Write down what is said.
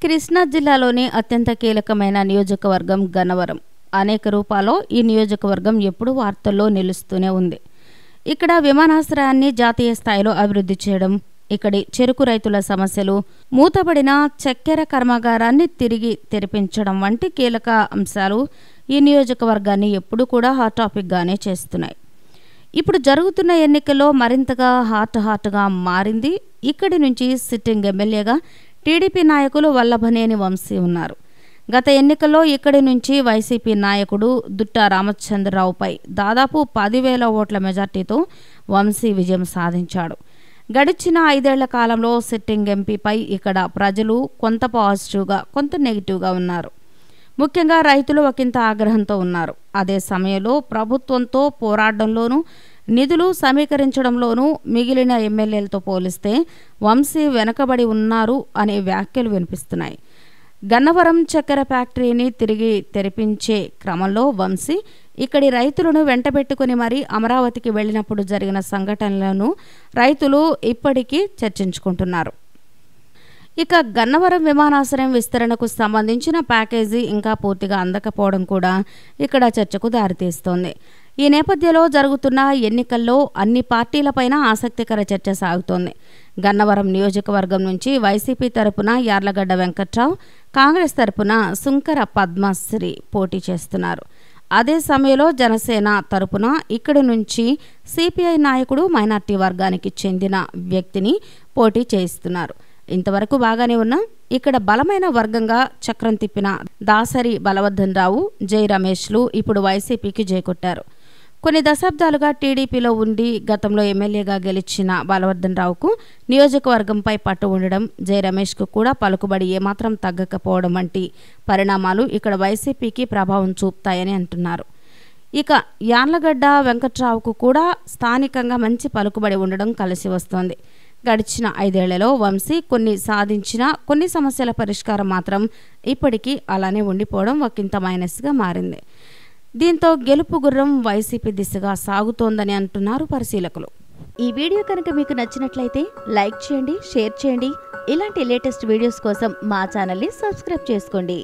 కృష్ణా జిల్లాలోని అత్యంత కీలకమైన నియోజకవర్గం గన్నవరం. అనేక రూపాల్లో ఈ నియోజకవర్గం ఎప్పుడూ వార్తల్లో నిలుస్తూనే ఉంది. ఇక్కడ విమానాశ్రయాన్ని జాతీయ స్థాయిలో అభివృద్ధి చేయడం, ఇక్కడి చెరుకు రైతుల సమస్యలు, మూతబడిన చక్కెర కర్మాగారాన్ని తిరిగి తెరిపించడం వంటి కీలక అంశాలు ఈ నియోజకవర్గాన్ని ఎప్పుడూ కూడా హాట్ టాపిక్గానే చేస్తున్నాయి. ఇప్పుడు జరుగుతున్న ఎన్నికల్లో మరింతగా హాట్గా మారింది. ఇక్కడి నుంచి సిట్టింగ్ ఎమ్మెల్యేగా టీడీపీ నాయకులు వల్లభనేని వంశీ ఉన్నారు. గత ఎన్నికల్లో ఇక్కడి నుంచి వైసీపీ నాయకుడు దుట్టా రామచంద్రరావుపై దాదాపు 10,000 ఓట్ల మెజార్టీతో వంశీ విజయం సాధించాడు. గడిచిన 5 ఏళ్ల కాలంలో సిట్టింగ్ ఎంపీపై ఇక్కడ ప్రజలు కొంత పాజిటివ్గా, కొంత నెగిటివ్గా ఉన్నారు. ముఖ్యంగా రైతులు ఒకంత ఆగ్రహంతో ఉన్నారు. అదే సమయంలో ప్రభుత్వంతో పోరాటంలోనూ, నిధులు సమీకరించడంలోనూ మిగిలిన ఎమ్మెల్యేలతో పోలిస్తే వంశీ వెనకబడి ఉన్నారు అనే వ్యాఖ్యలు వినిపిస్తున్నాయి. గన్నవరం చక్కెర ఫ్యాక్టరీని తిరిగి తెరిపించే క్రమంలో వంశీ ఇక్కడి రైతులను వెంటబెట్టుకుని మరీ అమరావతికి వెళ్ళినప్పుడు జరిగిన సంఘటనలను రైతులు ఇప్పటికీ చర్చించుకుంటున్నారు. ఇక గన్నవరం విమానాశ్రయం విస్తరణకు సంబంధించిన ప్యాకేజీ ఇంకా పూర్తిగా అందకపోవడం కూడా ఇక్కడ చర్చకు దారితీస్తోంది. ఈ నేపథ్యంలో జరుగుతున్న ఎన్నికల్లో అన్ని పార్టీలపైన ఆసక్తికర చర్చ సాగుతోంది. గన్నవరం నియోజకవర్గం నుంచి వైసీపీ తరపున యార్లగడ్డ వెంకట్రావు, కాంగ్రెస్ తరపున సుంకర పద్మశ్రీ పోటీ చేస్తున్నారు. అదే సమయంలో జనసేన తరపున ఇక్కడి నుంచి సిపిఐ నాయకుడు మైనార్టీ వర్గానికి చెందిన వ్యక్తిని పోటీ చేయిస్తున్నారు. ఇంతవరకు బాగానే ఉన్నా ఇక్కడ బలమైన వర్గంగా చక్రం తిప్పిన దాసరి బలవర్ధన్ రావు, జై రమేష్లు ఇప్పుడు వైసీపీకి జైకొట్టారు. కొన్ని దశాబ్దాలుగా టీడీపీలో ఉండి గతంలో ఎమ్మెల్యేగా గెలిచిన బలవర్ధన్ రావుకు నియోజకవర్గంపై పట్టు ఉండడం, జై రమేష్కు కూడా పలుకుబడి ఏమాత్రం తగ్గకపోవడం వంటి పరిణామాలు ఇక్కడ వైసీపీకి ప్రభావం చూపుతాయని అంటున్నారు. ఇక యార్లగడ్డ వెంకట్రావుకు కూడా స్థానికంగా మంచి పలుకుబడి ఉండడం కలిసి వస్తోంది. గడిచిన 5 ఏళ్లలో వంశీ కొన్ని సాధించిన కొన్ని సమస్యల పరిష్కారం మాత్రం ఇప్పటికీ అలానే ఉండిపోవడం ఒకంత మైనస్గా మారింది. దీంతో గెలుపు గుర్రం వైసీపీ దిశగా సాగుతోందని అంటున్నారు పరిశీలకులు. ఈ వీడియో కనుక మీకు నచ్చినట్లయితే లైక్ చేయండి, షేర్ చేయండి. ఇలాంటి లేటెస్ట్ వీడియోస్ కోసం మా ఛానల్ని సబ్స్క్రైబ్ చేసుకోండి.